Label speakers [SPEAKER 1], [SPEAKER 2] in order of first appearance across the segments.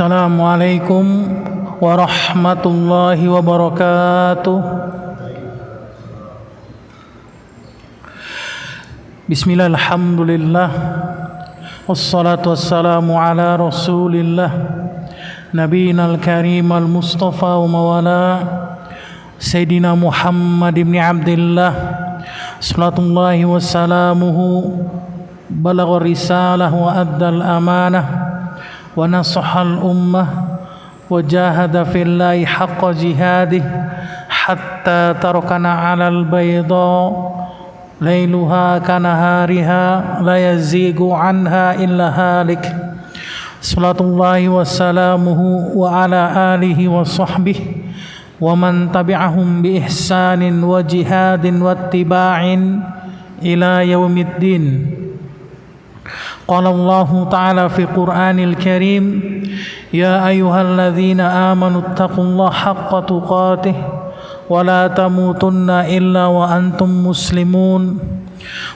[SPEAKER 1] Assalamualaikum warahmatullahi wabarakatuh. Bismillah, alhamdulillah, wassalatu wassalamu ala rasulillah, nabiyina al-karim al-mustafa wa mawala Sayyidina Muhammad ibn Abdillah salatullahi wassalamuhu balagha risalah wa addal amanah wa nasahal ummah wa jahada fillahi haqqa jihadih hatta tarakana alal bayda lailuha kanahariha la yazigu anha illa halik. Salatullahi wassalamuhu wa ala alihi wa sahbihi wa man tabi'ahum bi ihsanin wa jihadin wa ittiba'in ila yaumiddin. Qala Allah Ta'ala fi Qur'anil Karim, ya ayyuhalladzina amanu taqullaha haqqa tuqatih wa la tamutunna illa wa antum muslimun.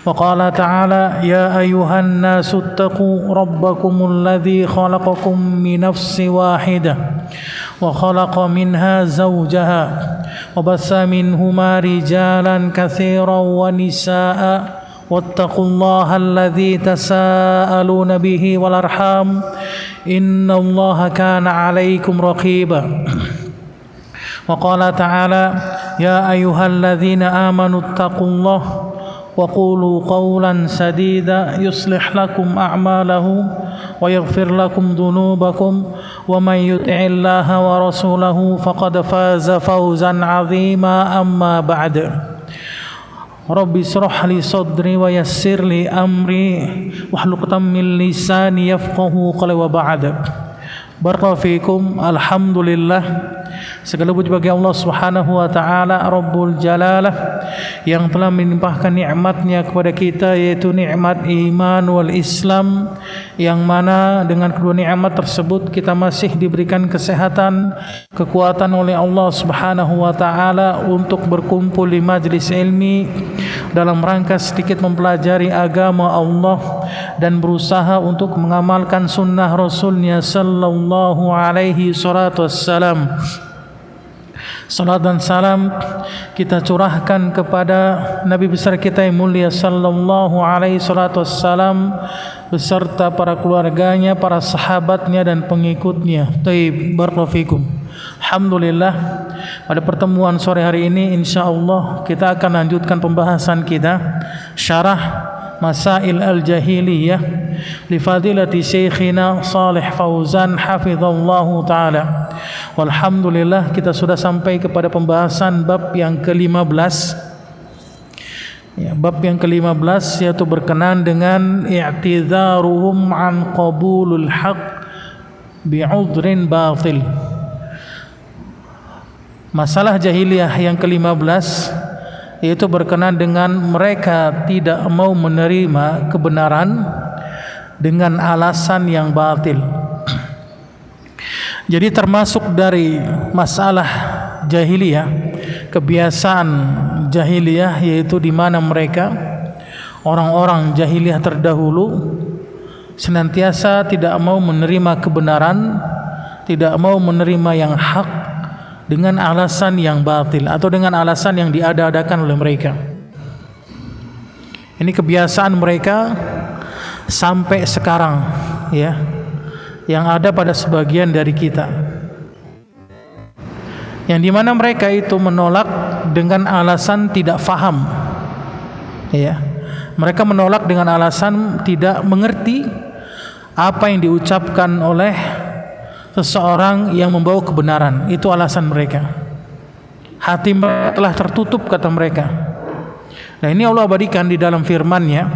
[SPEAKER 1] Wa qala ta'ala, ya ayyuhan nasu taqu rabbakumul ladzi khalaqakum min nafsin wahidah wa khalaqa minha zawjaha wa bassa minhuma rijalan katsiran wa nisaa'a wattaqullaha alladzi tasaaluna bihi wal arham innallaha kana 'alaikum raqiba. Wa qala ta'ala, ya ayyuhalladzina amanu taqullaha wa qulu qawlan sadida yuslih lakum a'malakum wa yaghfir lakum dhunubakum wa man yuti'illaha wa rasulahu faqad faza fawzan 'azima. Amma ba'd. Rabbi shrah li sadri wa yassir li amri wahlul 'uqdatam min lisani yafqahu qawli. Wa ba'd. Barakallahu fikum. Alhamdulillah, segala puji bagi Allah Subhanahu wa taala Rabbul Jalalah yang telah melimpahkan nikmatnya kepada kita, yaitu nikmat iman wal Islam, yang mana dengan kedua nikmat tersebut kita masih diberikan kesehatan, kekuatan oleh Allah Subhanahu wa taala untuk berkumpul di majlis ilmi dalam rangka sedikit mempelajari agama Allah dan berusaha untuk mengamalkan sunnah Rasulnya sallallahu alaihi wassalam. Salat dan salam kita curahkan kepada Nabi besar kita yang mulia sallallahu alaihi wassalam beserta para keluarganya, para sahabatnya dan pengikutnya. Taib, barakallahu fikum. Alhamdulillah, pada pertemuan sore hari ini insyaallah kita akan lanjutkan pembahasan kita syarah Masail al-Jahiliyah li fadilati Syekhina Shalih Fauzan hafizallahu taala. Walhamdulillah, kita sudah sampai kepada pembahasan bab yang ke-15. Ya, bab yang ke-15 yaitu berkenaan dengan i'tidharuhum an qabulul haqq bi'udhrin batil. Masalah jahiliyah yang ke-15 yaitu berkenaan dengan mereka tidak mau menerima kebenaran dengan alasan yang batil. Jadi termasuk dari masalah jahiliyah, kebiasaan jahiliyah, yaitu di mana mereka orang-orang jahiliyah terdahulu senantiasa tidak mau menerima kebenaran, tidak mau menerima yang hak dengan alasan yang batil atau dengan alasan yang diada-adakan oleh mereka. Ini kebiasaan mereka sampai sekarang, ya, yang ada pada sebagian dari kita, yang dimana mereka itu menolak dengan alasan tidak faham, ya. Mereka menolak dengan alasan tidak mengerti apa yang diucapkan oleh seseorang yang membawa kebenaran. Itu alasan mereka. Hati mereka telah tertutup, kata mereka. Nah, ini Allah abadikan di dalam firman-Nya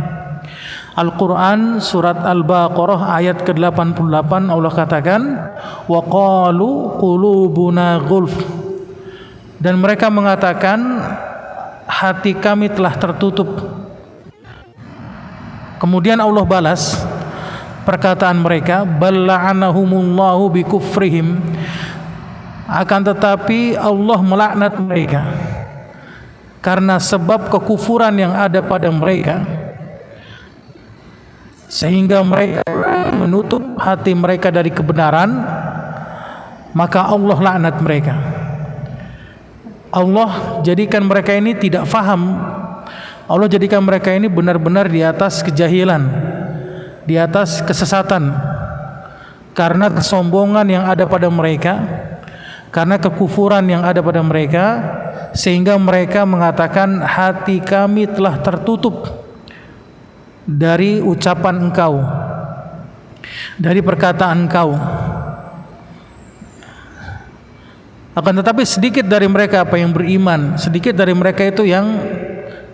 [SPEAKER 1] Al-Quran surat Al-Baqarah ayat ke-88. Allah katakan, wa qalu qulubuna ghulf, dan mereka mengatakan hati kami telah tertutup. Kemudian Allah balas perkataan mereka, balla'anahumullahu bikufrihim, akan tetapi Allah melaknat mereka karena sebab kekufuran yang ada pada mereka, sehingga mereka menutup hati mereka dari kebenaran maka Allah laknat mereka. Allah jadikan mereka ini tidak faham. Allah jadikan mereka ini benar-benar di atas kejahilan, di atas kesesatan, karena kesombongan yang ada pada mereka, karena kekufuran yang ada pada mereka, sehingga mereka mengatakan hati kami telah tertutup dari ucapan Engkau, dari perkataan Engkau. Akan tetapi sedikit dari mereka apa yang beriman, sedikit dari mereka itu yang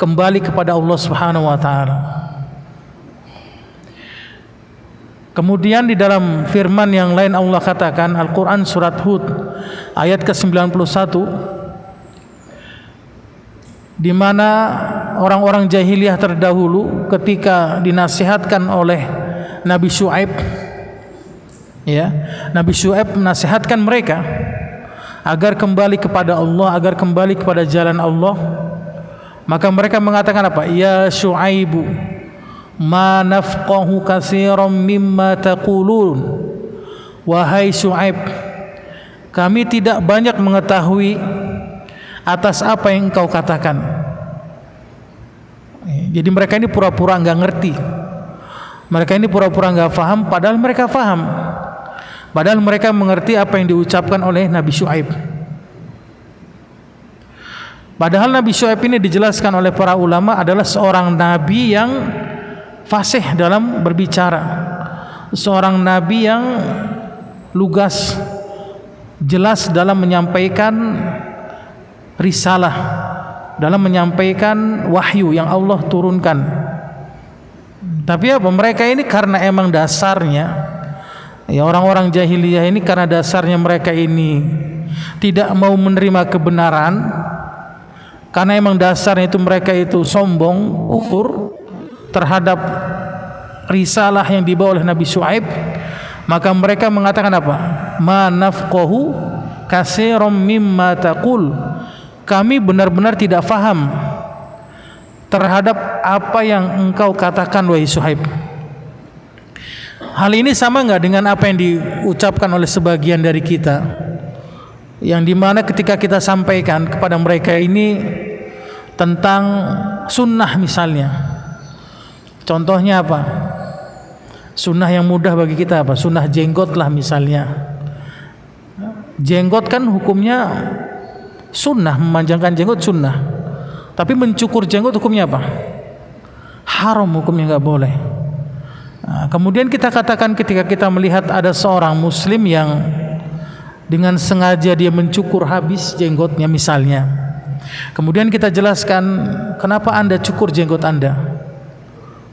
[SPEAKER 1] kembali kepada Allah Subhanahu wa taala. Kemudian di dalam firman yang lain Allah katakan, Al-Qur'an surat Hud ayat ke-91, di mana orang-orang jahiliyah terdahulu ketika dinasihatkan oleh Nabi Syuaib, ya, Nabi Syuaib menasihatkan mereka agar kembali kepada Allah, agar kembali kepada jalan Allah. Maka mereka mengatakan apa? Ya Syuaibu, ma nafqahu katsiran mimma taqulun. Wahai Syuaib, kami tidak banyak mengetahui atas apa yang engkau katakan. Jadi mereka ini pura-pura enggak ngerti. Mereka ini pura-pura enggak faham, padahal mereka faham. Padahal mereka mengerti apa yang diucapkan oleh Nabi Syuaib. Padahal Nabi Syuaib ini dijelaskan oleh para ulama adalah seorang nabi yang fasih dalam berbicara, seorang nabi yang lugas, jelas dalam menyampaikan risalah, dalam menyampaikan wahyu yang Allah turunkan. Tapi apa, mereka ini karena emang dasarnya, ya, orang-orang jahiliyah ini karena dasarnya mereka ini tidak mau menerima kebenaran, karena emang dasarnya itu mereka itu sombong, kufur terhadap risalah yang dibawa oleh Nabi Syuaib, maka mereka mengatakan apa? Ma nafqahu katsiran mimma taqul. Kami benar-benar tidak faham terhadap apa yang engkau katakan wahai Syuaib. Hal ini sama enggak dengan apa yang diucapkan oleh sebagian dari kita, yang dimana ketika kita sampaikan kepada mereka ini tentang sunnah misalnya, contohnya apa? Sunnah yang mudah bagi kita apa? Sunnah jenggot lah misalnya. Jenggot kan hukumnya sunnah, memanjangkan jenggot sunnah. Tapi mencukur jenggot hukumnya apa? Haram, hukumnya nggak boleh. Nah, kemudian kita katakan ketika kita melihat ada seorang muslim yang dengan sengaja dia mencukur habis jenggotnya misalnya, kemudian kita jelaskan, kenapa anda cukur jenggot anda?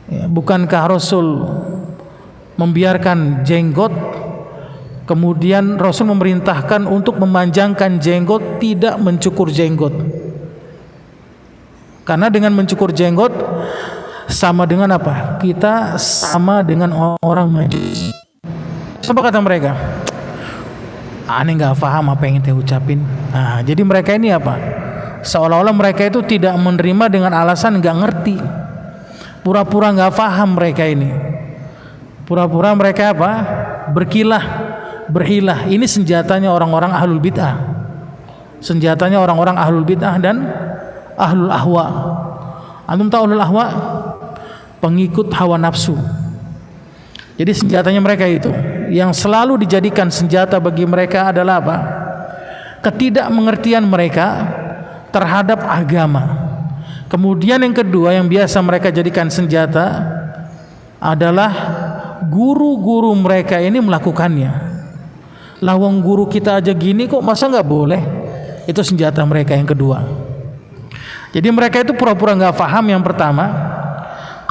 [SPEAKER 1] Ya, bukankah Rasul membiarkan jenggot, kemudian Rasul memerintahkan untuk memanjangkan jenggot, tidak mencukur jenggot? Karena dengan mencukur jenggot sama dengan apa? Kita sama dengan orang Majusi. Apa kata mereka? Aneh nggak paham apa yang kita ucapin. Nah, jadi mereka ini apa? Seolah-olah mereka itu tidak menerima dengan alasan nggak ngerti, pura-pura nggak paham mereka ini. Pura-pura mereka apa? Berkilah, berhilah. Ini senjatanya orang-orang ahlul bid'ah. Senjatanya orang-orang ahlul bid'ah dan ahlul ahwa. Antum tahu ahlul ahwa? Pengikut hawa nafsu. Jadi senjatanya mereka itu, yang selalu dijadikan senjata bagi mereka adalah apa? Ketidakmengertian mereka terhadap agama. Kemudian yang kedua yang biasa mereka jadikan senjata adalah guru-guru mereka ini melakukannya. Lawang guru kita aja gini kok, masa nggak boleh? Itu senjata mereka yang kedua. Jadi mereka itu pura-pura nggak paham yang pertama.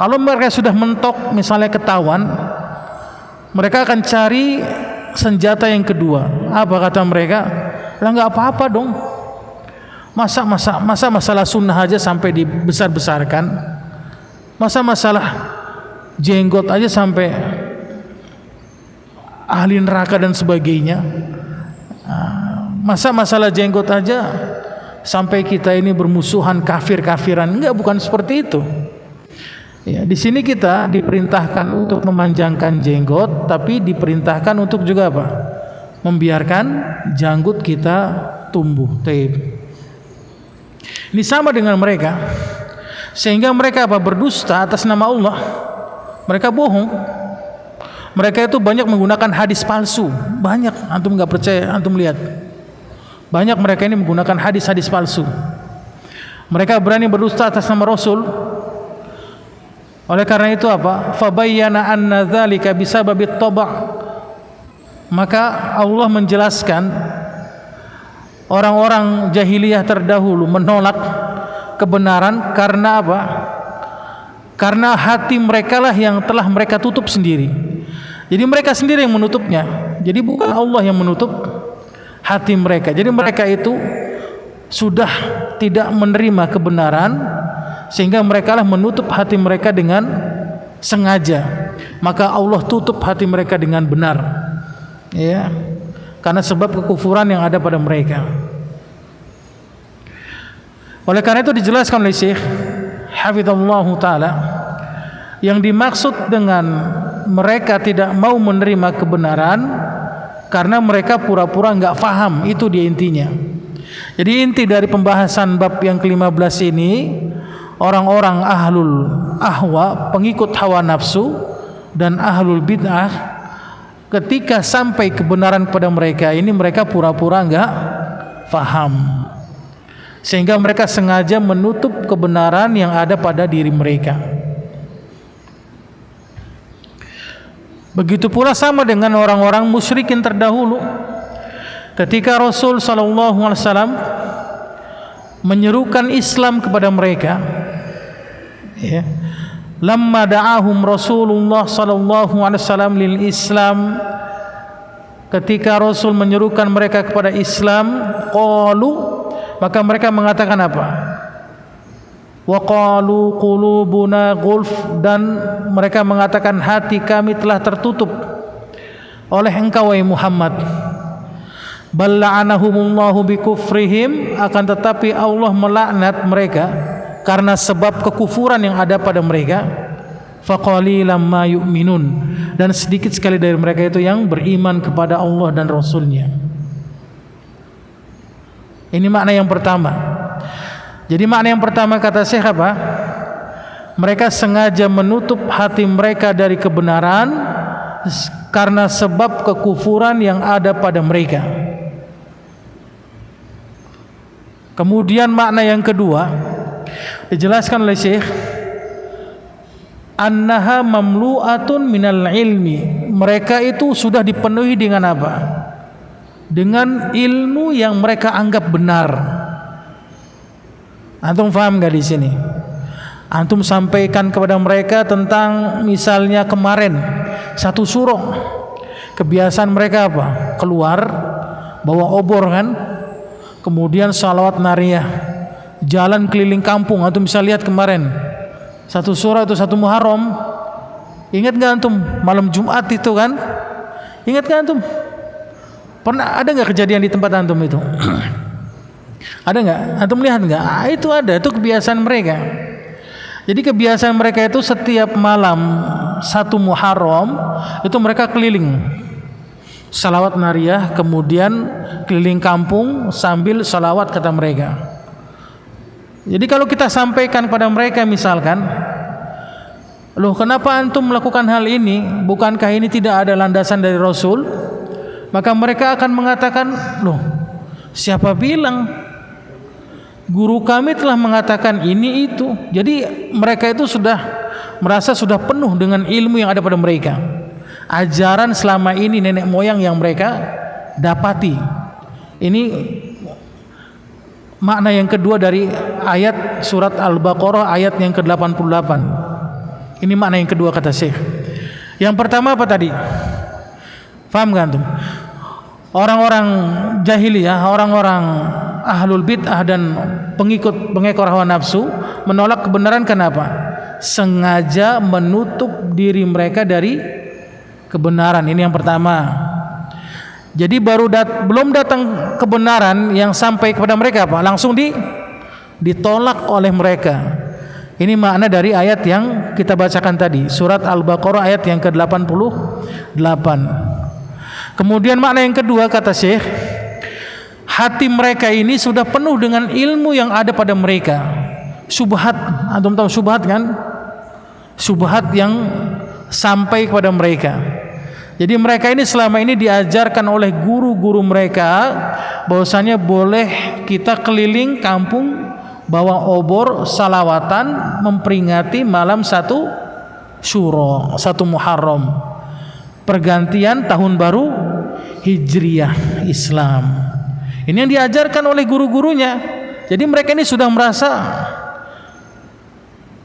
[SPEAKER 1] Kalau mereka sudah mentok misalnya ketahuan, mereka akan cari senjata yang kedua. Apa kata mereka? Lah nggak apa-apa dong. Masa masalah sunnah aja sampai dibesar-besarkan? Masa masalah jenggot aja sampai ahli neraka dan sebagainya? Masa masalah jenggot aja sampai kita ini bermusuhan, kafir-kafiran? Enggak, bukan seperti itu. Ya, di sini kita diperintahkan untuk memanjangkan jenggot, tapi diperintahkan untuk juga apa? membiarkan janggut kita tumbuh. Ini sama dengan mereka, sehingga mereka berdusta atas nama Allah. Mereka bohong. Mereka itu banyak menggunakan hadis palsu. Banyak, antum nggak percaya, antum lihat. Banyak mereka ini menggunakan hadis-hadis palsu. Mereka berani berdusta atas nama Rasul. Oleh karena itu apa? Fabayyana anna dzalika bisababit taba'. Maka Allah menjelaskan orang-orang jahiliyah terdahulu menolak kebenaran karena apa? Karena hati mereka lah yang telah mereka tutup sendiri. Jadi mereka sendiri yang menutupnya. Jadi bukan Allah yang menutup hati mereka. Jadi mereka itu sudah tidak menerima kebenaran, sehingga mereka lah menutup hati mereka dengan sengaja. Maka Allah tutup hati mereka dengan benar, ya, karena sebab kekufuran yang ada pada mereka. Oleh karena itu dijelaskan oleh Syekh hafizallahu taala, yang dimaksud dengan mereka tidak mau menerima kebenaran karena mereka pura-pura nggak paham, itu dia intinya. Jadi inti dari pembahasan bab yang ke-15 ini, orang-orang ahlul ahwa, pengikut hawa nafsu, dan ahlul bid'ah, ketika sampai kebenaran kepada mereka ini, mereka pura-pura enggak faham, sehingga mereka sengaja menutup kebenaran yang ada pada diri mereka. Begitu pula sama dengan orang-orang musyrikin terdahulu. Ketika Rasul SAW menyerukan Islam kepada mereka, ya, lamma da'ahum Rasulullah SAW lil Islam, ketika Rasul menyerukan mereka kepada Islam, qalu, maka mereka mengatakan apa? Wa qalu qulubuna gulf, dan mereka mengatakan hati kami telah tertutup oleh engkau wahai Muhammad. Bal la'anahumullahu bikufrihim, akan tetapi Allah melaknat mereka karena sebab kekufuran yang ada pada mereka. Faqalilam ma yu'minun, dan sedikit sekali dari mereka itu yang beriman kepada Allah dan Rasulnya. Ini makna yang pertama. Jadi makna yang pertama kata Syekh apa? Mereka sengaja menutup hati mereka dari kebenaran karena sebab kekufuran yang ada pada mereka. Kemudian makna yang kedua dijelaskan oleh Syekh, annaha mamlu'atun minal ilmi, mereka itu sudah dipenuhi dengan apa? Dengan ilmu yang mereka anggap benar. Antum paham gak di sini? Antum sampaikan kepada mereka tentang misalnya kemarin satu surah, kebiasaan mereka apa? Keluar bawa obor kan, kemudian salawat nariyah, jalan keliling kampung. Antum bisa lihat kemarin satu surah itu satu Muharram. Ingat gak antum malam Jumat itu kan? Ingat gak antum? Pernah ada gak kejadian di tempat antum itu? Ada nggak? Antum lihat nggak? Itu ada, itu kebiasaan mereka. Jadi kebiasaan mereka itu setiap malam satu Muharram itu mereka keliling salawat nariyah, kemudian keliling kampung sambil salawat kata mereka. Jadi kalau kita sampaikan pada mereka misalkan, loh kenapa antum melakukan hal ini? Bukankah ini tidak ada landasan dari Rasul? Maka mereka akan mengatakan, loh siapa bilang? Guru kami telah mengatakan ini itu. Jadi mereka itu sudah merasa sudah penuh dengan ilmu yang ada pada mereka. Ajaran selama ini nenek moyang yang mereka dapati. Ini makna yang kedua dari ayat surat Al-Baqarah ayat yang ke-88. Ini makna yang kedua kata Syekh. Yang pertama apa tadi? Paham gak antum? Orang-orang jahiliyah, orang-orang ahlul bid'ah dan pengekor hawa nafsu menolak kebenaran. Kenapa? Sengaja menutup diri mereka dari kebenaran. Ini yang pertama. Jadi belum datang kebenaran yang sampai kepada mereka apa? Langsung ditolak oleh mereka. Ini makna dari ayat yang kita bacakan tadi, surat Al-Baqarah ayat yang ke-88. Kemudian makna yang kedua kata Syekh, hati mereka ini sudah penuh dengan ilmu yang ada pada mereka. Syubhat, antum tahu syubhat kan? Syubhat yang sampai kepada mereka. Jadi mereka ini selama ini diajarkan oleh guru-guru mereka bahwasanya boleh kita keliling kampung bawa obor salawatan memperingati malam 1 Syuro, 1 Muharram, pergantian tahun baru Hijriyah Islam. Ini yang diajarkan oleh guru-gurunya. Jadi mereka ini sudah merasa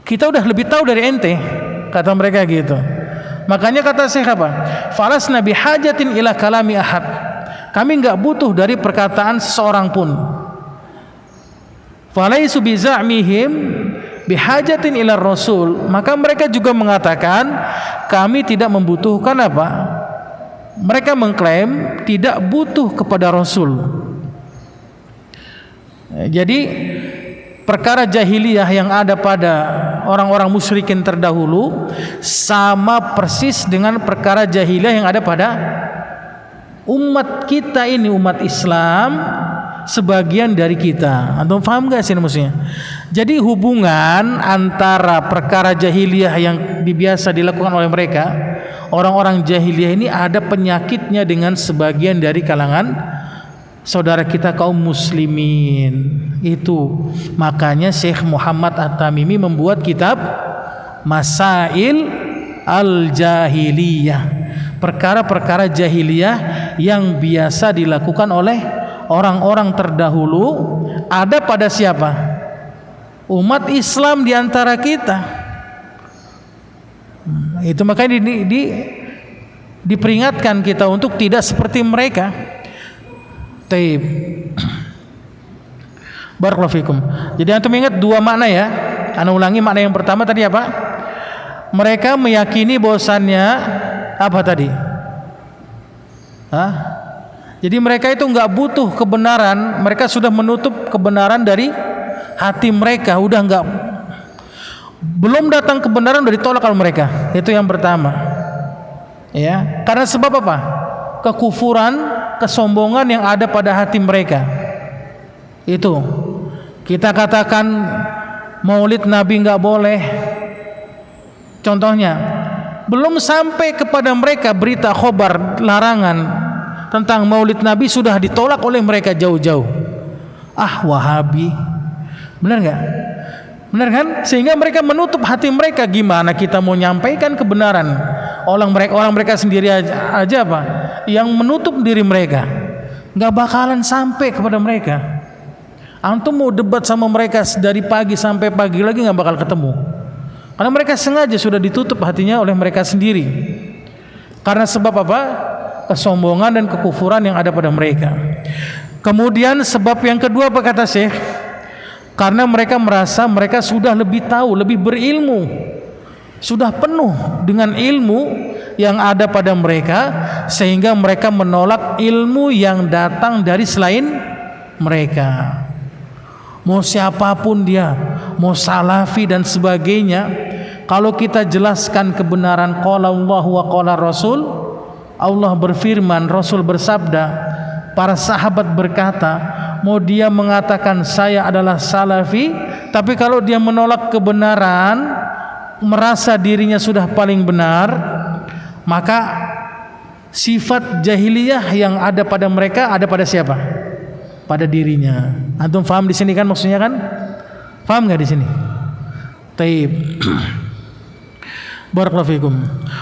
[SPEAKER 1] kita udah lebih tahu dari ente, kata mereka gitu. Makanya kata Syekh apa? Falasna bihajatin ila kalami ahad. Kami enggak butuh dari perkataan seseorang pun. Falaisu biza'mihim bihajatin ila rasul. Maka mereka juga mengatakan kami tidak membutuhkan apa? Mereka mengklaim tidak butuh kepada Rasul. Jadi perkara jahiliyah yang ada pada orang-orang musyrikin terdahulu sama persis dengan perkara jahiliyah yang ada pada umat kita ini, umat Islam, sebagian dari kita. Antum paham gak sih maksudnya? Jadi hubungan antara perkara jahiliyah yang biasa dilakukan oleh mereka, orang-orang jahiliyah ini ada penyakitnya dengan sebagian dari kalangan saudara kita kaum muslimin. Itu makanya Syekh Muhammad At-Tamimi membuat kitab Masail Al-Jahiliyah, perkara-perkara jahiliyah yang biasa dilakukan oleh orang-orang terdahulu ada pada siapa? Umat Islam di antara kita. Itu makanya diperingatkan kita untuk tidak seperti mereka. Taib. Barakallahu fikum. Jadi antum ingat dua makna ya. Ana ulangi makna yang pertama tadi apa? Mereka meyakini bahwasannya apa tadi? Jadi mereka itu enggak butuh kebenaran, mereka sudah menutup kebenaran dari hati mereka, udah enggak, belum datang kebenaran udah ditolak kalau mereka. Itu yang pertama. Ya, karena sebab apa? Kekufuran, kesombongan yang ada pada hati mereka. Itu kita katakan Maulid Nabi enggak boleh. Contohnya, belum sampai kepada mereka berita khobar larangan tentang Maulid Nabi sudah ditolak oleh mereka jauh-jauh. Wahabi, benar nggak? Benar kan? Sehingga mereka menutup hati mereka. Gimana kita mau nyampaikan kebenaran? Orang mereka sendiri aja apa? Yang menutup diri mereka, nggak bakalan sampai kepada mereka. Antum mau debat sama mereka dari pagi sampai pagi lagi nggak bakal ketemu. Karena mereka sengaja sudah ditutup hatinya oleh mereka sendiri. Karena sebab apa? Kesombongan dan kekufuran yang ada pada mereka. Kemudian sebab yang kedua apa kata Syekh? Karena mereka merasa mereka sudah lebih tahu, lebih berilmu, sudah penuh dengan ilmu yang ada pada mereka, sehingga mereka menolak ilmu yang datang dari selain mereka. Mau siapapun dia, mau salafi dan sebagainya, kalau kita jelaskan kebenaran qala Allah wa qala Rasul, Allah berfirman, Rasul bersabda, para sahabat berkata, mau dia mengatakan saya adalah salafi, tapi kalau dia menolak kebenaran, merasa dirinya sudah paling benar, maka sifat jahiliyah yang ada pada mereka ada pada siapa? Pada dirinya. Antum paham di sini kan maksudnya kan? Paham nggak di sini? Taib. Barakallahu fikum.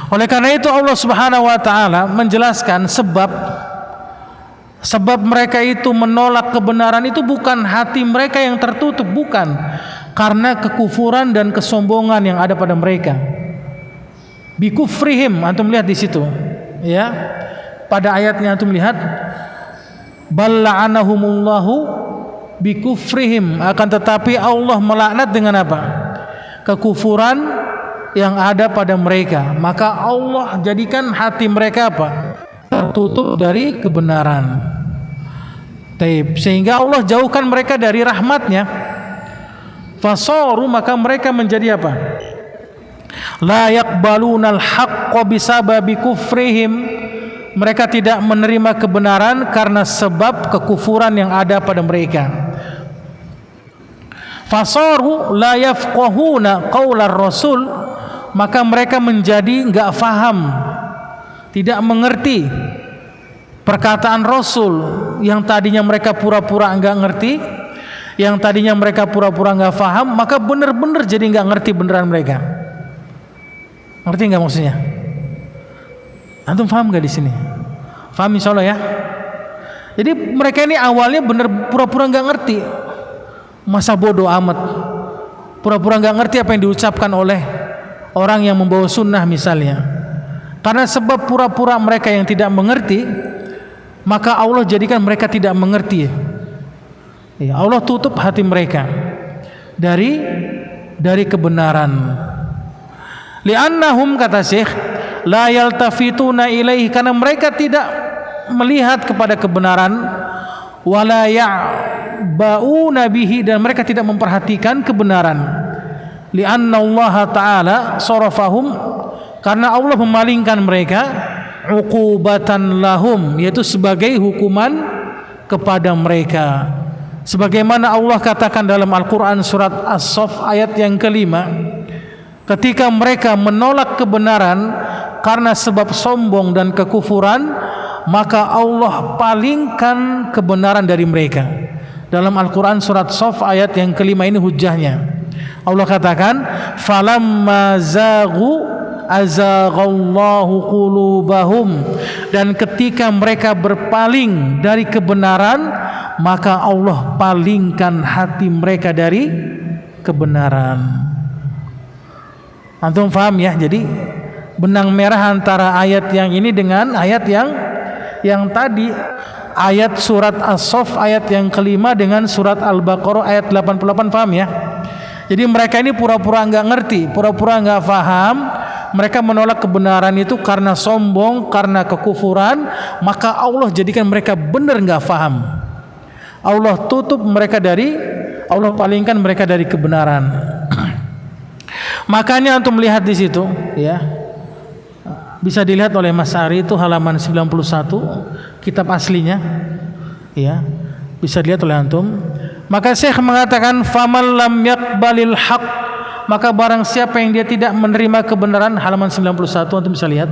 [SPEAKER 1] Oleh karena itu Allah Subhanahu wa taala menjelaskan sebab mereka itu menolak kebenaran itu bukan hati mereka yang tertutup, bukan, karena kekufuran dan kesombongan yang ada pada mereka. Bikufrihim, antum lihat di situ, ya. Pada ayatnya antum lihat, balla'anahumullahu bikufrihim, akan tetapi Allah melaknat dengan apa? Kekufuran yang ada pada mereka. Maka Allah jadikan hati mereka apa? Tertutup dari kebenaran. Taib. Sehingga Allah jauhkan mereka dari rahmatnya. Fasaru, maka mereka menjadi apa? La yaqbalunal haqqa bisababi kufrihim, mereka tidak menerima kebenaran karena sebab kekufuran yang ada pada mereka. Fasaru la yafqahuna qaular rasul, maka mereka menjadi enggak faham, tidak mengerti perkataan Rasul. Yang tadinya mereka pura-pura enggak ngerti, yang tadinya mereka pura-pura enggak faham, maka benar-benar jadi enggak ngerti beneran mereka. Ngerti enggak maksudnya? Antum paham enggak di sini? Paham insyaallah ya? Jadi mereka ini awalnya bener pura-pura enggak ngerti. Masa bodoh amat, pura-pura nggak ngerti apa yang diucapkan oleh orang yang membawa sunnah misalnya. Karena sebab pura-pura mereka yang tidak mengerti, maka Allah jadikan mereka tidak mengerti. Ya, Allah tutup hati mereka dari kebenaran. Li'annahum, kata Syekh, la yaltafituna ilaihi, karena mereka tidak melihat kepada kebenaran, wala ya'ba'una bihi, dan mereka tidak memperhatikan kebenaran. Li'anna Allah Ta'ala sarafahum, karena Allah memalingkan mereka, uqubatan lahum, yaitu sebagai hukuman kepada mereka. Sebagaimana Allah katakan dalam Al-Quran surat As-Saff ayat yang kelima, ketika mereka menolak kebenaran karena sebab sombong dan kekufuran, maka Allah palingkan kebenaran dari mereka. Dalam Al-Quran surat Saff ayat yang kelima ini hujahnya. Allah katakan, falamma zaghu azaghallahu qulubahum, dan ketika mereka berpaling dari kebenaran, maka Allah palingkan hati mereka dari kebenaran. Antum paham ya? Jadi benang merah antara ayat yang ini dengan ayat yang tadi, ayat surat As-Saff ayat yang kelima dengan surat Al-Baqarah ayat 88, paham ya? Jadi mereka ini pura-pura enggak ngerti, pura-pura enggak paham. Mereka menolak kebenaran itu karena sombong, karena kekufuran, maka Allah jadikan mereka benar enggak paham. Allah tutup mereka Allah palingkan mereka dari kebenaran. Makanya untuk melihat di situ ya, bisa dilihat oleh Mas Ari, itu halaman 91 kitab aslinya ya, bisa dilihat oleh antum. Maka Syekh mengatakan, faman lam yaqbalil haq, maka barang siapa yang dia tidak menerima kebenaran, halaman 91 antum bisa lihat.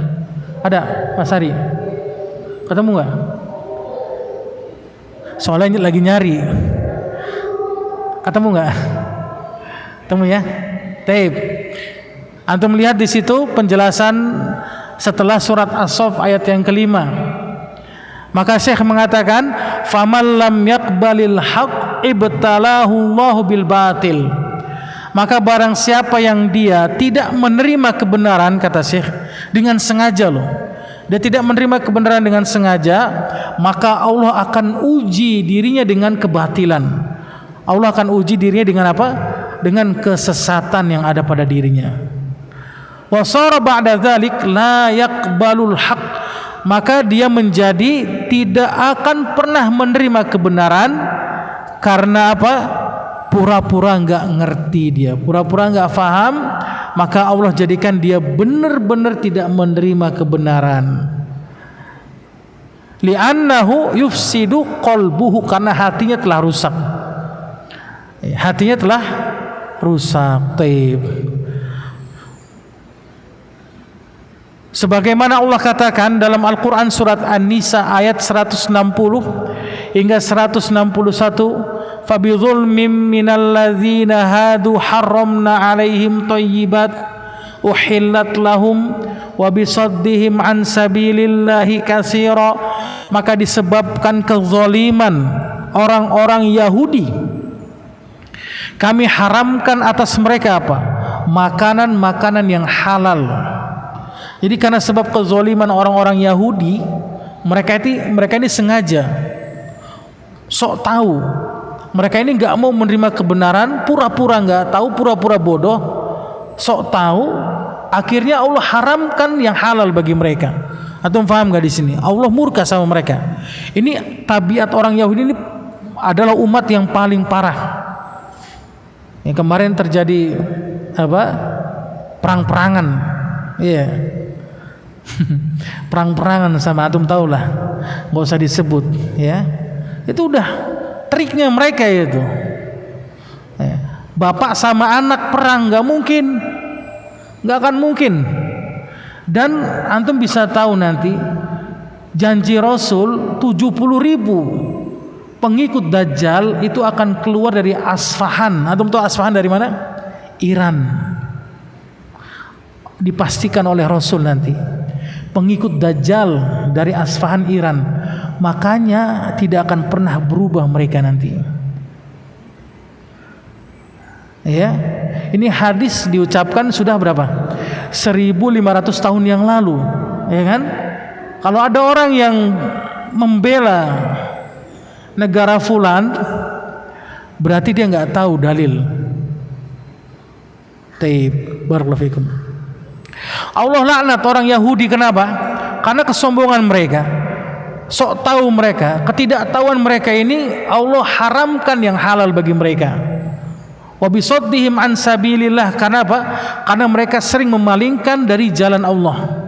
[SPEAKER 1] Ada Mas Ari? Ketemu enggak? Soalnya lagi nyari. Ketemu enggak? Ketemu ya? Taib. Antum lihat di situ penjelasan setelah surat As-Saff ayat yang kelima. Maka Syekh mengatakan, faman lam yaqbalil haq ibtalahu Allah bil batil, maka barang siapa yang dia tidak menerima kebenaran, kata Syekh, dengan sengaja loh, dia tidak menerima kebenaran dengan sengaja, maka Allah akan uji dirinya dengan kebatilan. Allah akan uji dirinya dengan apa? Dengan kesesatan yang ada pada dirinya. Wa sara ba'da dzalik la yaqbalul haq, maka dia menjadi tidak akan pernah menerima kebenaran. Karena apa? Pura-pura enggak ngerti dia, pura-pura enggak faham, maka Allah jadikan dia benar-benar tidak menerima kebenaran. Li'annahu yufsidu qalbuhu, karena hatinya telah rusak. Hatinya telah rusak. Taib. Sebagaimana Allah katakan dalam Al-Quran surat An-Nisa ayat 160 hingga 161, fabidhulmim minalladzina hadu harramna alaihim thayyibat uhillat lahum wa bisaddihim an sabilillahi katsira, maka disebabkan kezaliman orang-orang Yahudi, kami haramkan atas mereka apa? Makanan-makanan yang halal. Jadi karena sebab kezaliman orang-orang Yahudi, mereka ini sengaja sok tahu, mereka ini nggak mau menerima kebenaran, pura-pura nggak tahu, pura-pura bodoh, sok tahu, akhirnya Allah haramkan yang halal bagi mereka. Antum paham nggak di sini? Allah murka sama mereka. Ini tabiat orang Yahudi ini adalah umat yang paling parah. Yang kemarin terjadi apa? Perang-perangan, iya. perang-perangan sama antum tahu lah, nggak usah disebut ya. Itu udah triknya mereka itu. Bapak sama anak perang nggak mungkin, nggak akan mungkin. Dan antum bisa tahu nanti janji Rasul 70.000 pengikut Dajjal itu akan keluar dari Asfahan. Antum tahu Asfahan dari mana? Iran. Dipastikan oleh Rasul nanti pengikut Dajjal dari Asfahan Iran. Makanya tidak akan pernah berubah mereka nanti. Ya, ini hadis diucapkan sudah berapa? 1.500 tahun yang lalu, ya kan? Kalau ada orang yang membela negara fulan, berarti dia nggak tahu dalil. Taib, barakallahu fikum. Allah laknat orang Yahudi, kenapa? Karena kesombongan mereka, sok tahu mereka, ketidaktahuan mereka ini Allah haramkan yang halal bagi mereka. Wa bisaddihim an sabilillah, karena apa? Karena mereka sering memalingkan dari jalan Allah.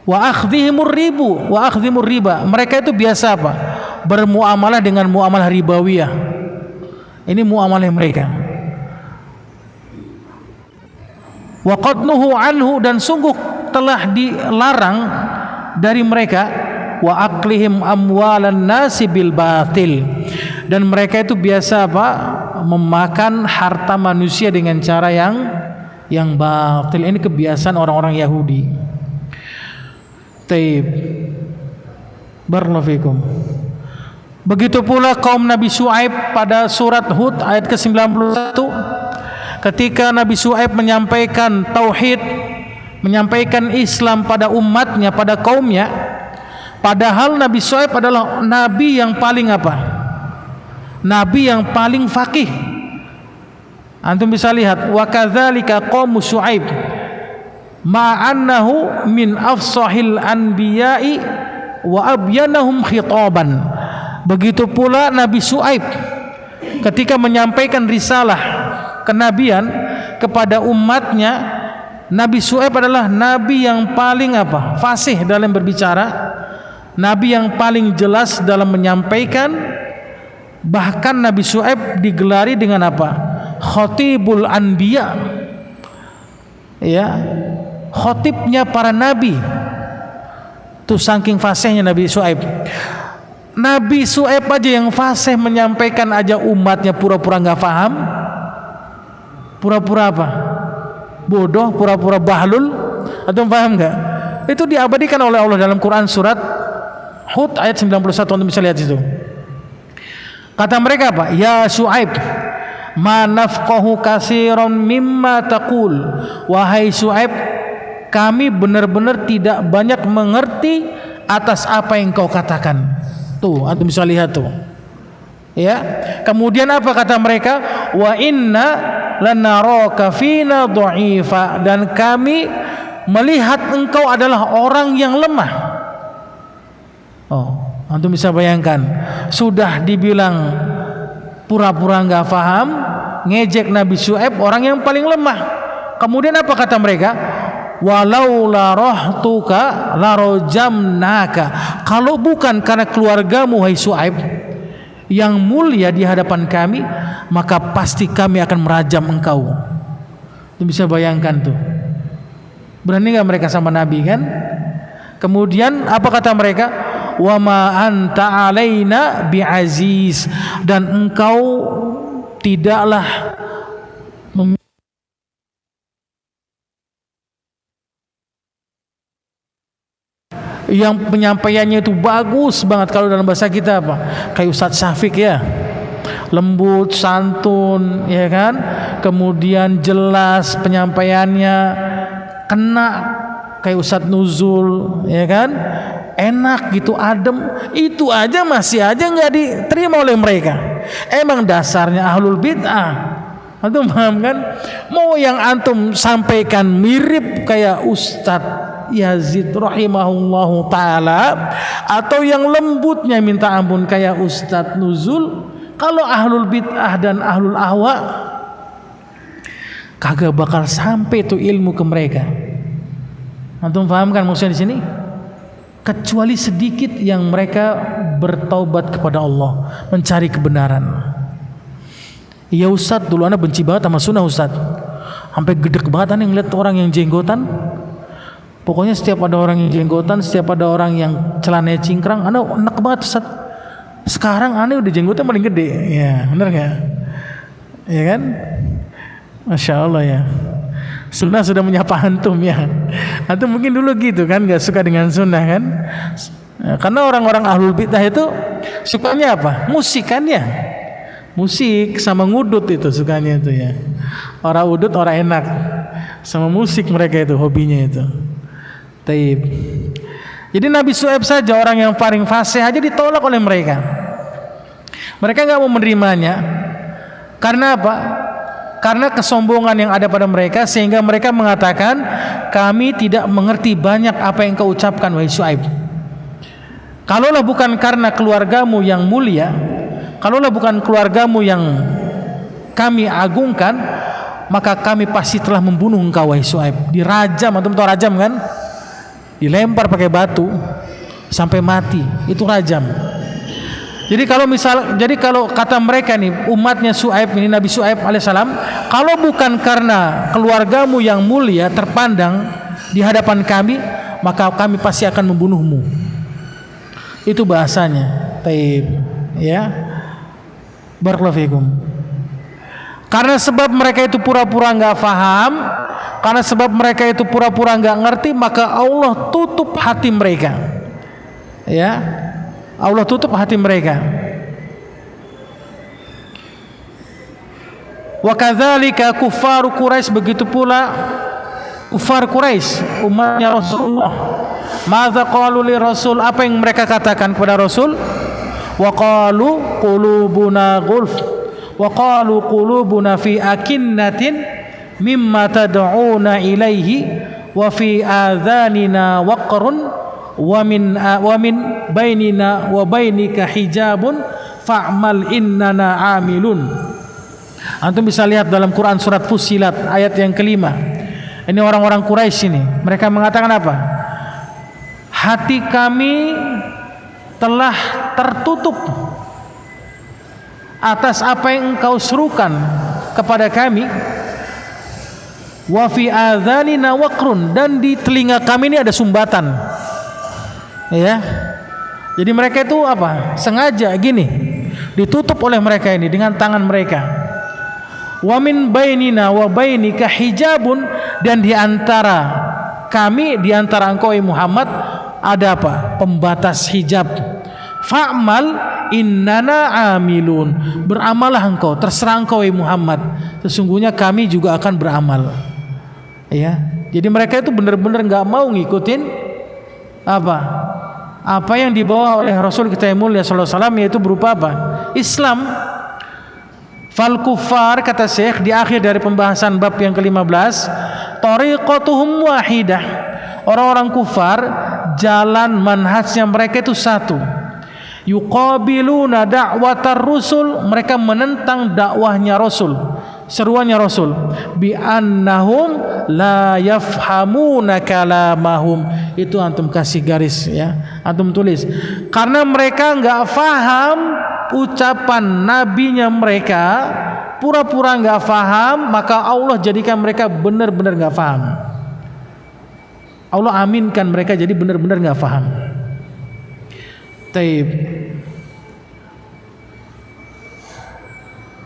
[SPEAKER 1] Wa akhdhimur riba, mereka itu biasa apa? Bermuamalah dengan muamalah ribawiyah. Ini muamalah mereka. Wa qad nuhu anhu, dan sungguh telah dilarang dari mereka. Wa aklihim amwalan nasi bil batil, dan mereka itu biasa apa? Memakan harta manusia dengan cara yang batil. Ini kebiasaan orang-orang Yahudi. Taib, barakallahu fikum. Begitu pula kaum Nabi Syuaib pada surat Hud ayat ke-91, ketika Nabi Syuaib menyampaikan tauhid, menyampaikan Islam pada umatnya, pada kaumnya, padahal Nabi Syuaib adalah nabi yang paling apa? Nabi yang paling faqih. Antum bisa lihat, wa kadzalika qaum Syuaib ma'annahu min afsahil anbiya'i wa abyanahum khitaban. Begitu pula Nabi Syuaib ketika menyampaikan risalah kenabian kepada umatnya, Nabi Syuaib adalah nabi yang paling apa? Fasih dalam berbicara, nabi yang paling jelas dalam menyampaikan. Bahkan Nabi Syuaib digelari dengan apa? Khatibul Anbiya, ya, khatibnya para nabi. Tuh saking fasihnya Nabi Syuaib. Nabi Syuaib aja yang fasih menyampaikan aja umatnya pura-pura nggak paham, pura-pura apa? Bodoh, pura-pura bahlul. Atau paham nggak? Itu diabadikan oleh Allah dalam Quran surat Hud ayat 91. Anda bisa lihat itu. Kata mereka apa? Ya Syuaib, ma nafqahu katsiran mimma taqul. Wahai Syuaib, kami benar-benar tidak banyak mengerti atas apa yang kau katakan. Tuh, antum bisa lihat tuh. Ya. Kemudian apa kata mereka? Wa inna lanaraka fina dha'ifa, dan kami melihat engkau adalah orang yang lemah. Oh, antum bisa bayangkan, sudah dibilang pura-pura nggak paham, ngejek Nabi Syuaib, orang yang paling lemah. Kemudian apa kata mereka? Walau la rahtuka la rajamnaka. Kalau bukan karena keluargamu hai Syuaib yang mulia di hadapan kami, maka pasti kami akan merajam engkau. Itu bisa bayangkan tuh. Berani nggak mereka sama Nabi kan? Kemudian apa kata mereka? Wa ma anta alaina bi'aziz, dan engkau tidaklah yang penyampaiannya itu bagus banget. Kalau dalam bahasa kita apa? Kayak Ustadz Syafiq ya, lembut, santun, ya kan? Kemudian jelas penyampaiannya, kena kayak Ustadz Nuzul, ya kan? Enak gitu, adem. Itu aja masih aja nggak diterima oleh mereka. Emang dasarnya ahlul bid'ah. Antum paham kan? Mau yang antum sampaikan mirip kayak Ustadz Yazid rahimahullahu ta'ala, atau yang lembutnya minta ampun kayak Ustadz Nuzul, kalau ahlul bid'ah dan ahlul ahwa kagak bakal sampai tuh ilmu ke mereka. Antum paham kan maksudnya di sini? Kecuali sedikit yang mereka bertaubat kepada Allah, mencari kebenaran. Ya Ustadz, dulu ana benci banget sama sunnah Ustadz, sampai gedek banget ana ngeliat orang yang jenggotan. Pokoknya setiap ada orang yang jenggotan, setiap ada orang yang celananya cingkrang, ana enak banget Ustadz. Sekarang ana udah jenggotnya paling gede, ya bener nggak? Ya kan? Masya Allah ya. Sunnah sudah menyapa antum ya. Antum mungkin dulu gitu kan, gak suka dengan sunnah kan. Karena orang-orang ahlul bidah itu sukanya apa? Musik kan ya. Musik sama ngudut itu sukanya itu ya. Orang udut orang enak. Sama musik mereka itu hobinya itu. Taib. Jadi Nabi Syuaib saja orang yang paling fasih aja ditolak oleh mereka. Mereka gak mau menerimanya. Karena apa? Karena kesombongan yang ada pada mereka, sehingga mereka mengatakan, kami tidak mengerti banyak apa yang kau ucapkan wahai Syuaib. Kalaulah bukan karena keluargamu yang mulia, kalaulah bukan keluargamu yang kami agungkan, maka kami pasti telah membunuh engkau wahai Syuaib. Dirajam, antum tahu rajam kan? Dilempar pakai batu sampai mati, itu rajam. Jadi kalau kata mereka nih, umatnya Syuaib ini, Nabi Syuaib alaihissalam, kalau bukan karena keluargamu yang mulia terpandang di hadapan kami, maka kami pasti akan membunuhmu. Itu bahasanya. Taib, ya. Barakallahu fikum. Karena sebab mereka itu pura-pura nggak faham, karena sebab mereka itu pura-pura nggak ngerti, maka Allah tutup hati mereka. Ya. Allah tutup hati mereka. Wa kadzalika kuffar Quraisy, begitu pula kufar Quraisy, umatnya Rasulullah. Madza qalu li Rasul, apa yang mereka katakan kepada Rasul? Wa qalu qulubuna ghulf wa qalu qulubuna fi akinnatin mimma tad'una ilaihi wa fi adhanina waqrun wa min bainina wa bainika hijabun fa'mal innana amilun. Antum bisa lihat dalam Quran surat Fussilat ayat yang kelima. Ini orang-orang Quraisy ini, mereka mengatakan apa? Hati kami telah tertutup atas apa yang engkau serukan kepada kami. Wa fi adzanina waqrun, dan di telinga kami ini ada sumbatan. Ya, jadi mereka itu apa? Sengaja gini, ditutup oleh mereka ini dengan tangan mereka. Wa min bainina wa bainika hijabun, dan di antara kami, di antara engkau Muhammad ada apa? Pembatas hijab. Fa'mal innana amilun, beramalah engkau, terserah engkau Muhammad, sesungguhnya kami juga akan beramal. Ya, jadi mereka itu benar-benar nggak mau ngikutin apa yang dibawa oleh Rasul kita yang mulia sallallahu alaihi wasallam, yaitu berupa apa? Islam. Fal kuffar, kata Syekh di akhir dari pembahasan bab yang ke-15, tariqatuhum wahidah. Orang-orang kufar, jalan manhajnya mereka itu satu. Yuqabiluna da'watar rusul, mereka menentang dakwahnya Rasul, seruannya Rasul. Bi annahum la yafhamuna kalamahum. Itu antum kasih garis ya, antum tulis. Karena mereka enggak faham ucapan nabinya mereka, pura-pura enggak faham, maka Allah jadikan mereka benar-benar enggak faham. Allah aminkan mereka jadi benar-benar enggak faham. Taib.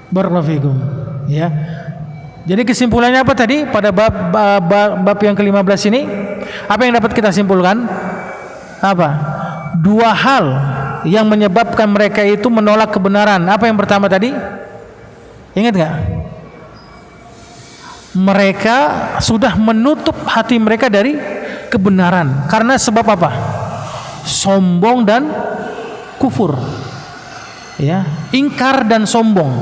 [SPEAKER 1] Barakallahu fikum. Ya. Jadi kesimpulannya apa tadi pada bab yang ke-15 ini? Apa yang dapat kita simpulkan? Apa? Dua hal yang menyebabkan mereka itu menolak kebenaran. Apa yang pertama tadi? Ingat nggak? Mereka sudah menutup hati mereka dari kebenaran. Karena sebab apa? Sombong dan kufur. Ya, ingkar dan sombong.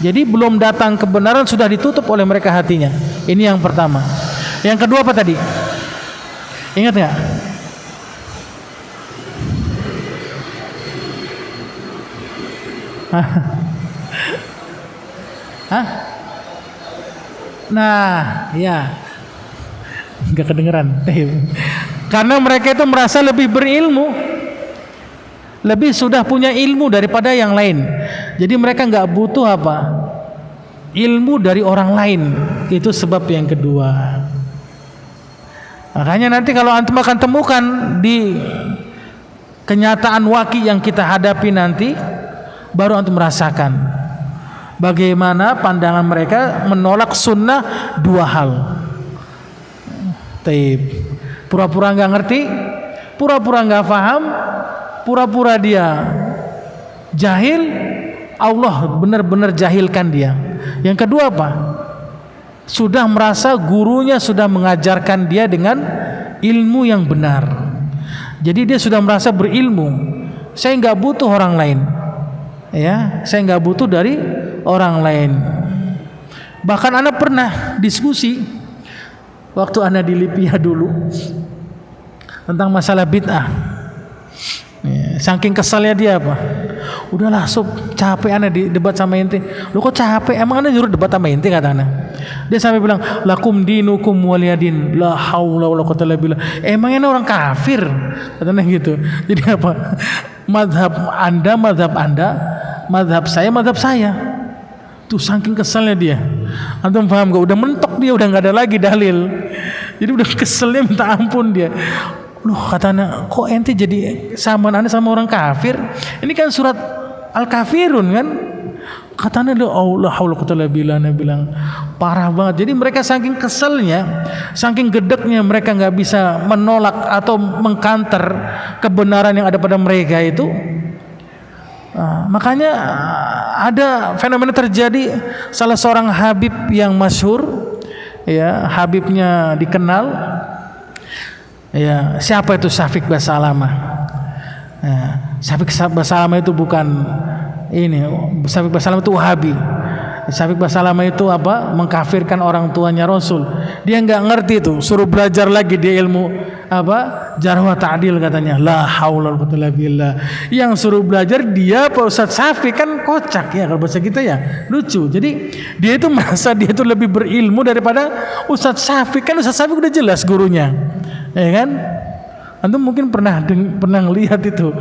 [SPEAKER 1] Jadi belum datang kebenaran sudah ditutup oleh mereka hatinya. Ini yang pertama. Yang kedua apa tadi? Ingat nggak? Hah? Nah, ya. Nggak kedengeran. Karena mereka itu merasa lebih berilmu, lebih sudah punya ilmu daripada yang lain. Jadi mereka nggak butuh apa? Ilmu dari orang lain. Itu sebab yang kedua. Makanya nanti kalau antum akan temukan di kenyataan waqi yang kita hadapi nanti, baru antum merasakan bagaimana pandangan mereka menolak sunnah dua hal. Taib. Pura-pura nggak ngerti, pura-pura nggak paham, pura-pura dia jahil, Allah benar-benar jahilkan dia. Yang kedua apa? Sudah merasa gurunya sudah mengajarkan dia dengan ilmu yang benar. Jadi dia sudah merasa berilmu. Saya nggak butuh orang lain, ya. Saya nggak butuh dari orang lain. Bahkan anak pernah diskusi waktu anak di Libya dulu tentang masalah bid'ah. Saking kesalnya dia apa? Udahlah sob, capek anak di debat sama ente. Lu kok capek? Emang anak nyuruh debat sama ente, kata anak. Dia sampai bilang lakum dinukum waliyadin. La haula wala quwwata illa billah. Emangnya orang kafir, katanya gitu. Jadi apa? Madhab anda, madhab saya. Tuh saking kesalnya dia. Antum paham gak? Udah mentok dia, udah nggak ada lagi dalil. Jadi udah keselnya minta ampun dia. Loh, katanya kok ente jadi samaan anda sama orang kafir? Ini kan surat Al-Kafirun kan? Katanya Allah haula quwwata billah, bilang parah banget. Jadi mereka saking keselnya, saking gedeknya mereka nggak bisa menolak atau mengkanter kebenaran yang ada pada mereka itu. Makanya ada fenomena terjadi, salah seorang habib yang masyhur, ya, habibnya dikenal. Ya, siapa itu Syafiq Basalamah? Ya, Syafiq Basalamah itu bukan ini. Syafiq Basalamah itu Wahabi. Syafiq Basalamah itu apa? Mengkafirkan orang tuanya Rasul. Dia nggak ngerti itu. Suruh belajar lagi dia ilmu apa? Jarh wa ta'dil katanya. La haula wala quwwata illa billah. Yang suruh belajar dia Pak Ustaz Syafiq, kan kocak ya kalau bahasa kita ya. Lucu. Jadi dia itu merasa dia itu lebih berilmu daripada Ustaz Syafiq. Kan Ustaz Syafiq udah jelas gurunya. Ya kan? Antum mungkin pernah lihat itu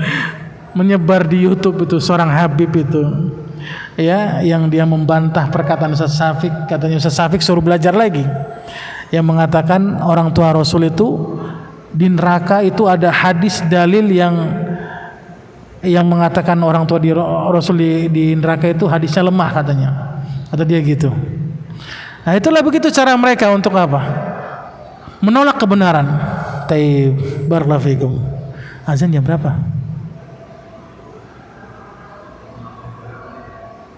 [SPEAKER 1] menyebar di YouTube itu seorang habib itu, ya, yang dia membantah perkataan Ustaz Syafiq. Katanya Ustaz Syafiq suruh belajar lagi, yang mengatakan orang tua Rasul itu di neraka itu ada hadis dalil yang mengatakan orang tua Rasul di neraka itu hadisnya lemah katanya. Kata dia gitu. Nah, itulah begitu cara mereka untuk apa? Menolak kebenaran. Taib, barakallahu fikum. Azan jam berapa?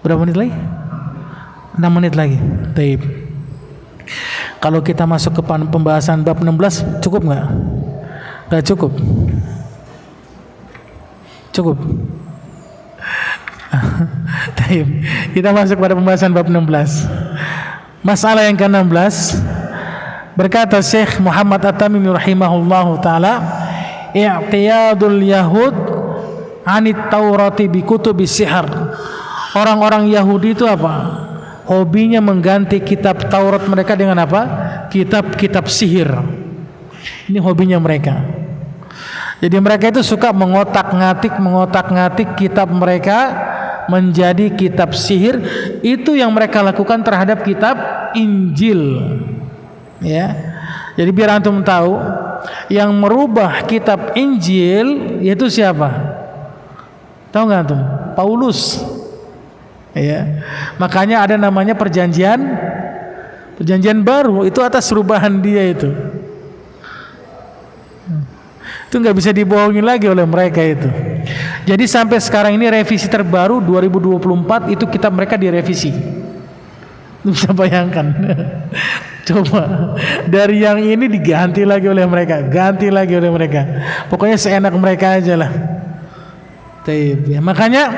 [SPEAKER 1] Berapa menit lagi? 6 menit lagi. Taib. Kalau kita masuk ke pembahasan bab 16 cukup nggak? Nggak cukup. Cukup. Taib. Kita masuk pada pembahasan bab 16. Masalah yang ke-16. Berkata Syekh Muhammad At-Tamimi rahimahullahu taala, i'tiyadul yahud 'anit taurati bi kutubis sihr. Orang-orang Yahudi itu apa? Hobinya mengganti kitab Taurat mereka dengan apa? Kitab-kitab sihir. Ini hobinya mereka. Jadi mereka itu suka mengotak-ngatik kitab mereka menjadi kitab sihir. Itu yang mereka lakukan terhadap kitab Injil. Ya, jadi biar antum tahu, yang merubah kitab Injil yaitu siapa? Tahu nggak antum? Paulus. Ya, makanya ada namanya perjanjian baru, itu atas perubahan dia itu. Itu nggak bisa dibohongin lagi oleh mereka itu. Jadi sampai sekarang ini revisi terbaru 2024 itu kitab mereka direvisi. Bisa bayangkan. Coba dari yang ini diganti lagi oleh mereka, pokoknya seenak mereka aja lah. Ya, makanya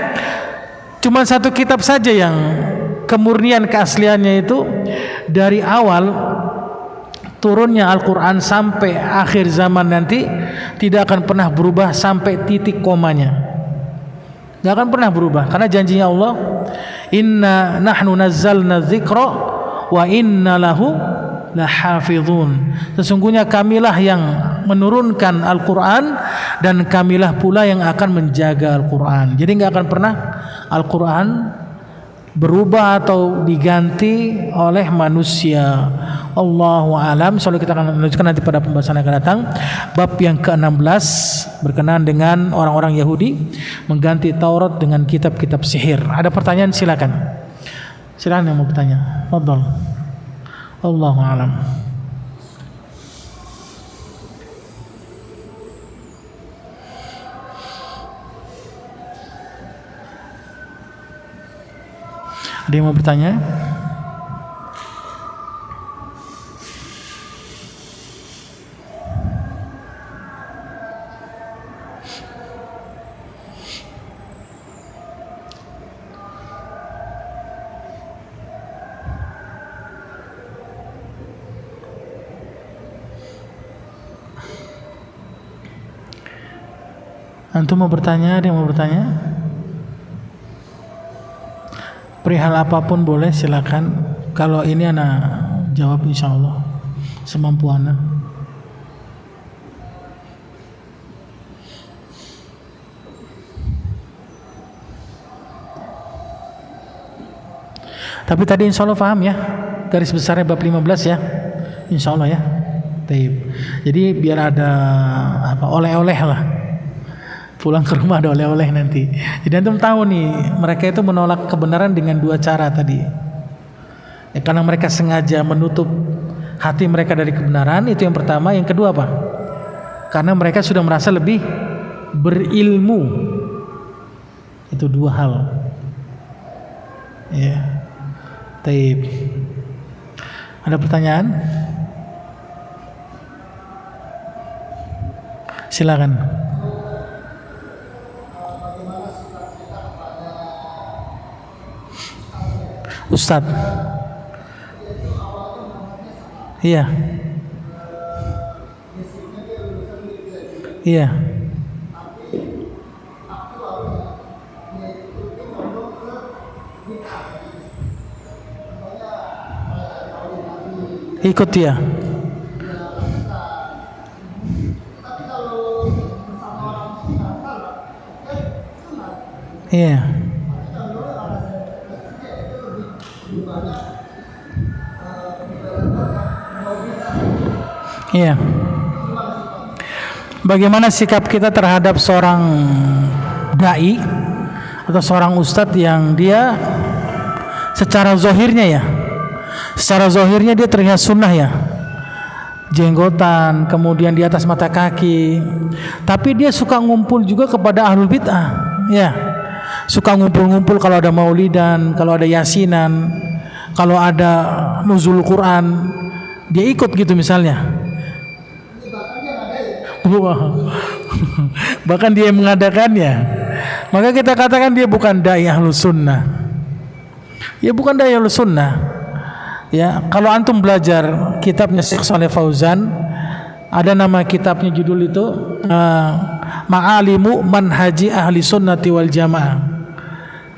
[SPEAKER 1] cuma satu kitab saja yang kemurnian keasliannya itu dari awal turunnya Al-Quran sampai akhir zaman nanti tidak akan pernah berubah sampai titik komanya, nggak akan pernah berubah, karena janjinya Allah, inna nahnu nazzalna dzikra wa inna lahu lahafizun. Sesungguhnya kamilah yang menurunkan Al-Quran dan kamilah pula yang akan menjaga Al-Quran. Jadi nggak akan pernah Al-Quran berubah atau diganti oleh manusia. Allahu alam. Soalnya kita akan lanjutkan nanti pada pembahasan yang akan datang. Bab yang ke-16 berkenaan dengan orang-orang Yahudi mengganti Taurat dengan kitab-kitab sihir. Ada pertanyaan silakan. Silakan yang mau bertanya. Fadhal. Allahu alam. Ada yang mau bertanya? Antum mau bertanya? Ada yang mau bertanya? Perihal apapun boleh, silakan. Kalau ini anak jawab insya Allah semampu anak. Tapi tadi insya Allah paham ya, garis besarnya bab 15 ya, insya Allah ya. Jadi biar ada oleh-oleh lah. Pulang ke rumah ada oleh-oleh nanti. Jadi antum tahu nih, mereka itu menolak kebenaran dengan dua cara tadi. Karena mereka sengaja menutup hati mereka dari kebenaran, itu yang pertama. Yang kedua apa? Karena mereka sudah merasa lebih berilmu. Itu dua hal. Ya. Taib. Ada pertanyaan? Silakan. Ustaz. Iya. Iya. Ikut dia. Iya. Iya. Bagaimana sikap kita terhadap seorang dai atau seorang ustadz yang dia secara zahirnya dia terlihat sunnah ya, jenggotan, kemudian di atas mata kaki, tapi dia suka ngumpul juga kepada ahlul bid'ah, ya, suka ngumpul-ngumpul kalau ada maulidan, kalau ada yasinan, kalau ada nuzul Quran, dia ikut gitu misalnya. Bahkan dia mengadakannya. Maka kita katakan dia bukan dai ahlus sunnah. Ya bukan dai ahlus sunnah. Ya, kalau antum belajar kitabnya Syekh Shalih Fauzan, ada nama kitabnya judul itu Ma'alimu Manhaji Ahli Sunnati wal Jamaah.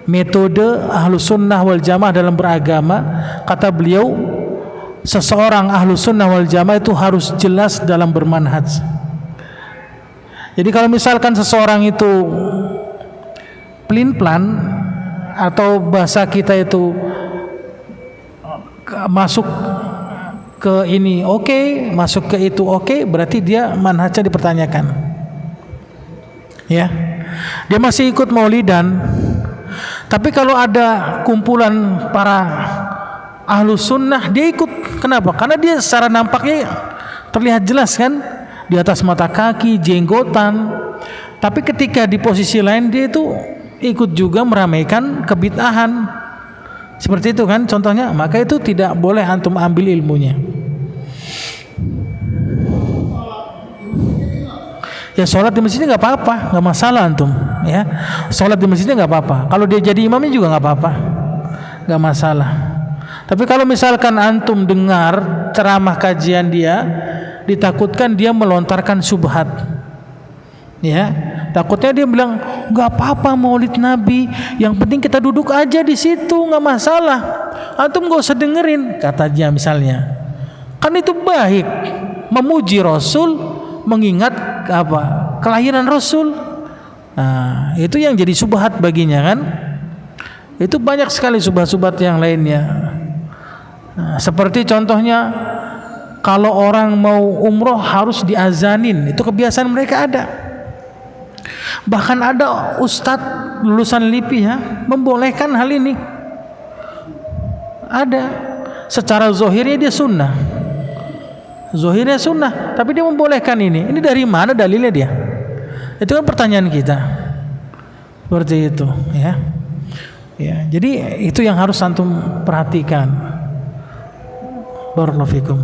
[SPEAKER 1] Metode ahlu sunnah wal jamaah dalam beragama. Kata beliau, seseorang ahlu sunnah wal jamaah itu harus jelas dalam bermanhaj. Jadi kalau misalkan seseorang itu pelin-pelan atau bahasa kita itu masuk ke ini oke, masuk ke itu oke, berarti dia manhajnya dipertanyakan. Ya. Dia masih ikut maulidan. Tapi kalau ada kumpulan para ahlu sunnah, dia ikut. Kenapa? Karena dia secara nampaknya terlihat jelas kan, di atas mata kaki, jenggotan. Tapi ketika di posisi lain dia itu ikut juga meramaikan kebid'ahan. Seperti itu kan contohnya. Maka itu tidak boleh antum ambil ilmunya. Ya sholat di masjidnya nggak apa-apa, nggak masalah antum. Ya, sholat di masjidnya nggak apa-apa. Kalau dia jadi imamnya juga nggak apa-apa, nggak masalah. Tapi kalau misalkan antum dengar ceramah kajian dia, ditakutkan dia melontarkan subhat, ya, takutnya dia bilang nggak apa-apa maulid Nabi, yang penting kita duduk aja di situ, nggak masalah, antum nggak usah dengerin, kata dia misalnya. Kan itu baik, memuji Rasul, mengingat kelahiran Rasul. Nah, itu yang jadi subhat baginya kan. Itu banyak sekali subhat-subhat yang lainnya. Nah, seperti contohnya kalau orang mau umroh harus diazanin, itu kebiasaan mereka ada. Bahkan ada ustadz lulusan LIPI ya membolehkan hal ini. Ada. Secara zohirnya dia sunnah. Zohirnya sunnah, tapi dia membolehkan ini. Ini dari mana dalilnya dia? Itu kan pertanyaan kita. Seperti itu, ya. Ya, jadi itu yang harus antum perhatikan. Barakallahu fikum.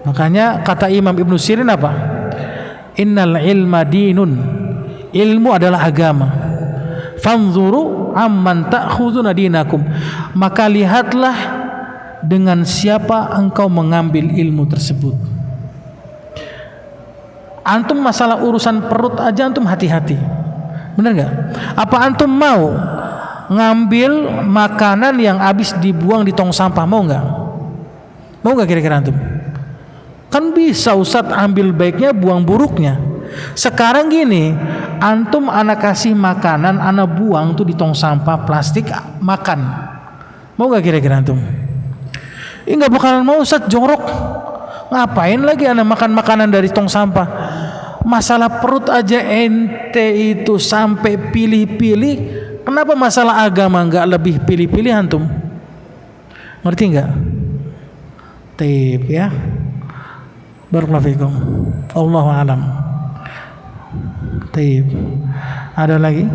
[SPEAKER 1] Makanya kata Imam Ibnu Sirin apa? Innal ilma dinun. Ilmu adalah agama. Fanzuru amman ta'khuduna dinakum. Maka lihatlah dengan siapa engkau mengambil ilmu tersebut. Antum masalah urusan perut aja antum hati-hati. Benar gak? Apa antum mau ngambil makanan yang habis dibuang di tong sampah? Mau gak? Mau gak kira-kira antum? Kan bisa Ustadz ambil baiknya buang buruknya. Sekarang gini, antum anak kasih makanan, anak buang tuh di tong sampah plastik, makan. Mau gak kira-kira antum? Enggak bakalan mau, Ustadz, jorok. Ngapain lagi anak makan makanan dari tong sampah? Masalah perut aja ente itu sampai pilih-pilih. Kenapa masalah agama enggak lebih pilih-pilih antum? Ngerti enggak? Tip ya. Barakallahu fikum. Allahu a'lam. Tip. Ada lagi?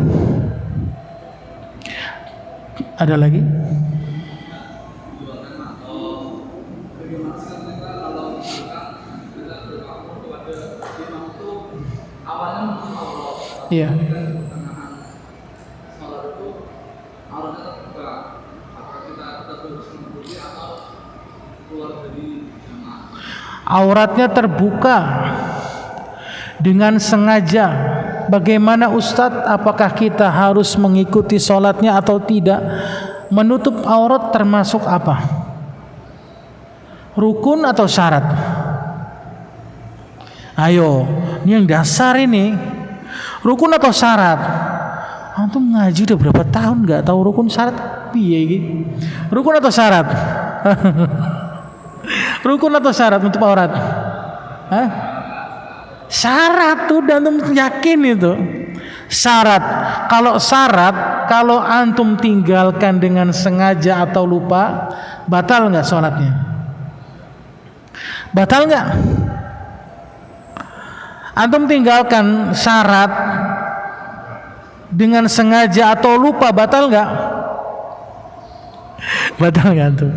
[SPEAKER 1] Ada lagi? Iya. Auratnya terbuka dengan sengaja. Bagaimana Ustadz? Apakah kita harus mengikuti sholatnya atau tidak? Menutup aurat termasuk apa? Rukun atau syarat? Ayo, ini yang dasar ini. Rukun atau syarat? Antum ngaji udah berapa tahun nggak tahu rukun syarat? Piye gitu? Rukun atau syarat? Rukun atau syarat untuk aurat? Hah? Syarat tuh, dan antum yakin itu syarat. Kalau syarat, kalau antum tinggalkan dengan sengaja atau lupa, batal nggak sholatnya? Batal nggak? Antum tinggalkan syarat dengan sengaja atau lupa, batal nggak? Batal nggak antum?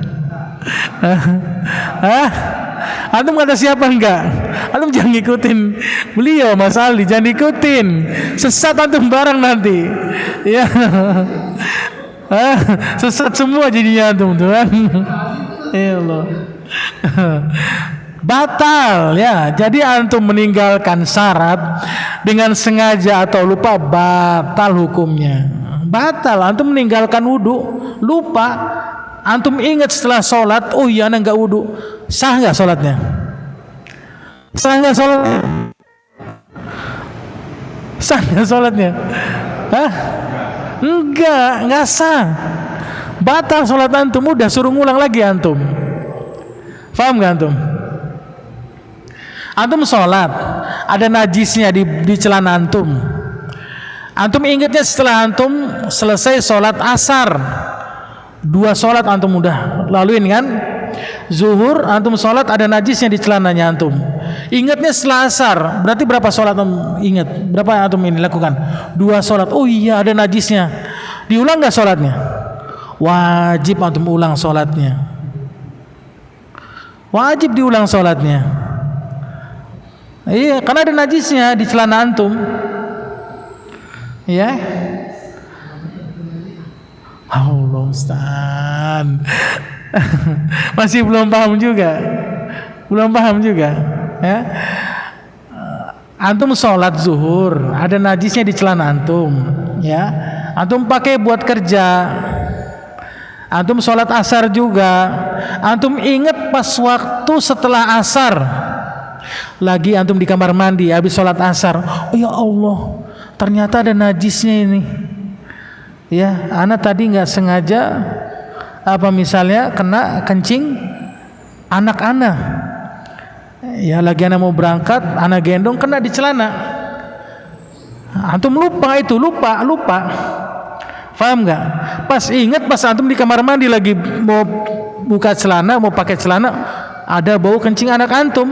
[SPEAKER 1] Antum kata siapa enggak? Antum jangan ngikutin beliau Mas Ali, jangan ikutin. Sesat antum bareng nanti. Ya. Sesat semua jadinya antum tuh kan. Ya Allah. Batal ya. Jadi antum meninggalkan syarat dengan sengaja atau lupa, batal hukumnya. Batal. Antum meninggalkan wudu, lupa. Antum ingat setelah sholat, oh iya anak nggak wudu, sah nggak sholatnya? Sah nggak sholatnya? Sah nggak sholatnya? Hah? Nggak sah. Batal sholat antum. Udah suruh ngulang lagi antum. Paham nggak antum? Antum sholat, ada najisnya di celana antum. Antum ingatnya setelah antum selesai sholat asar. 2 sholat antum udah laluin kan? Zuhur antum sholat, ada najisnya di celananya antum. Ingatnya setelah asar, berarti berapa sholat antum ingat? Berapa antum ini lakukan? 2 sholat. Oh iya ada najisnya. Diulang nggak sholatnya? Wajib antum ulang sholatnya. Wajib diulang sholatnya. Iya, karena ada najisnya di celana antum. Iya. Allah Ustaz. Masih belum paham juga. Belum paham juga, ya. Antum sholat zuhur, ada najisnya di celana antum, ya. Antum pakai buat kerja. Antum sholat asar juga. Antum ingat pas waktu setelah asar, lagi antum di kamar mandi habis sholat asar, oh ya Allah, ternyata ada najisnya ini. Ya, ana tadi nggak sengaja misalnya kena kencing anak ana. Ya, lagi ana mau berangkat, ana gendong kena di celana. Antum lupa itu, lupa. Paham nggak? Pas ingat pas antum di kamar mandi lagi mau buka celana, mau pakai celana, ada bau kencing anak antum.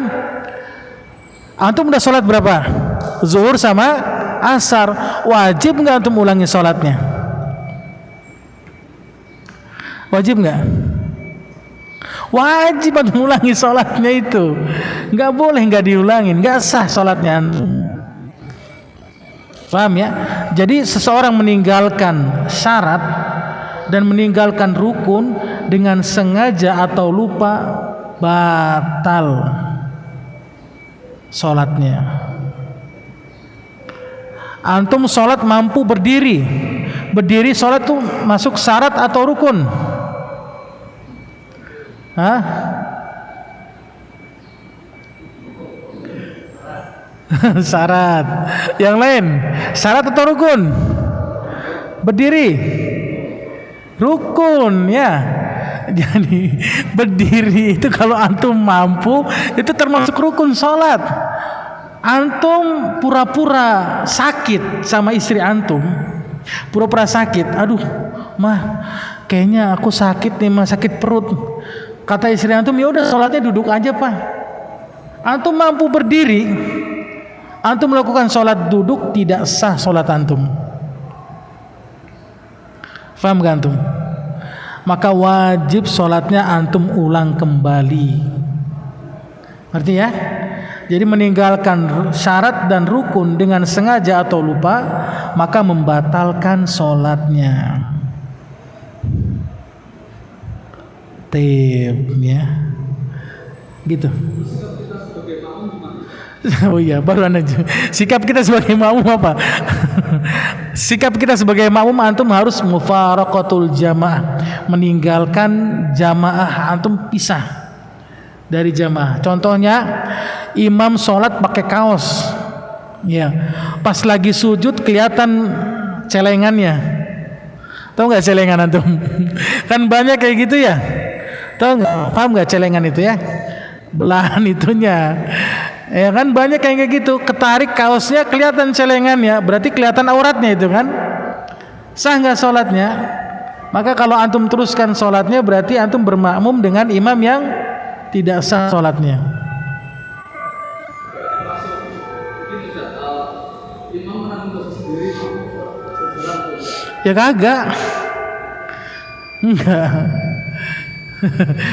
[SPEAKER 1] Antum udah sholat berapa? Zuhur sama asar. Wajib nggak antum ulangi sholatnya? Wajib nggak? Wajib antum ulangi sholatnya itu. Nggak boleh nggak diulangin, nggak sah sholatnya antum. Paham ya? Jadi seseorang meninggalkan syarat dan meninggalkan rukun dengan sengaja atau lupa, batal sholatnya. Antum sholat mampu berdiri. Berdiri sholat tuh masuk syarat atau rukun? Hah? Syarat. Yang lain, syarat atau rukun? Berdiri. Rukun ya. Jadi berdiri itu kalau antum mampu itu termasuk rukun sholat. Antum pura-pura sakit sama istri antum, pura-pura sakit. Aduh, mah, kayaknya aku sakit nih, mah sakit perut. Kata istri antum, ya udah sholatnya duduk aja pak. Antum mampu berdiri, antum melakukan sholat duduk, tidak sah sholat antum. Faham gak antum? Maka wajib sholatnya antum ulang kembali. Ngerti ya? Jadi meninggalkan syarat dan rukun dengan sengaja atau lupa, maka membatalkan sholatnya. Ya, gitu. Oh iya, baru aja. Sikap kita sebagai makmum apa? Sikap kita sebagai makmum, antum harus mufaraqatul jamaah, meninggalkan jamaah, antum pisah dari jamaah. Contohnya, imam sholat pakai kaos, ya, pas lagi sujud kelihatan celengannya. Tahu nggak celengan antum? Kan banyak kayak gitu ya. Tahu nggak? Paham nggak celengan itu ya? Belahan itunya. Ya kan banyak kayak gitu. Ketarik kaosnya kelihatan celengannya, berarti kelihatan auratnya itu kan? Sah nggak sholatnya? Maka kalau antum teruskan sholatnya, berarti antum bermakmum dengan imam yang tidak sah sholatnya. Ya kagak. Enggak.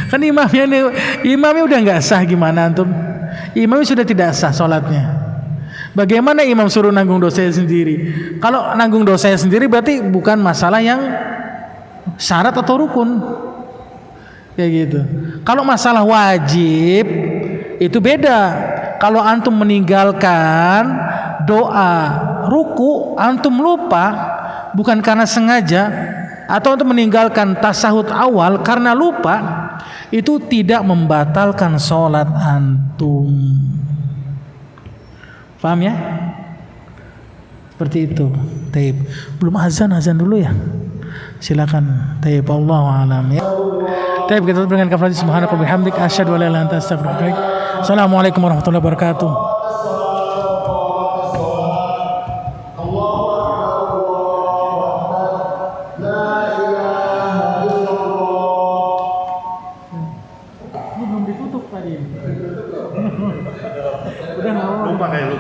[SPEAKER 1] Kan imamnya udah nggak sah, gimana antum? Imamnya sudah tidak sah sholatnya. Bagaimana imam suruh nanggung dosanya sendiri? Kalau nanggung dosanya sendiri berarti bukan masalah yang syarat atau rukun, kayak gitu. Kalau masalah wajib itu beda. Kalau antum meninggalkan doa ruku, antum lupa, bukan karena sengaja, atau untuk meninggalkan tasahud awal karena lupa, itu tidak membatalkan sholat antum. Paham ya? Seperti itu. Taib. Belum azan dulu ya. Silakan. Taib. Allahu a'lam ya. Taib, kita tutup dengan kafaratul subhanaka wa bihamdik asyhadu an la ilaha illa anta astaghfiruka wa atubu ilaik. Assalamualaikum warahmatullahi wabarakatuh. Udah lupa kayak lu.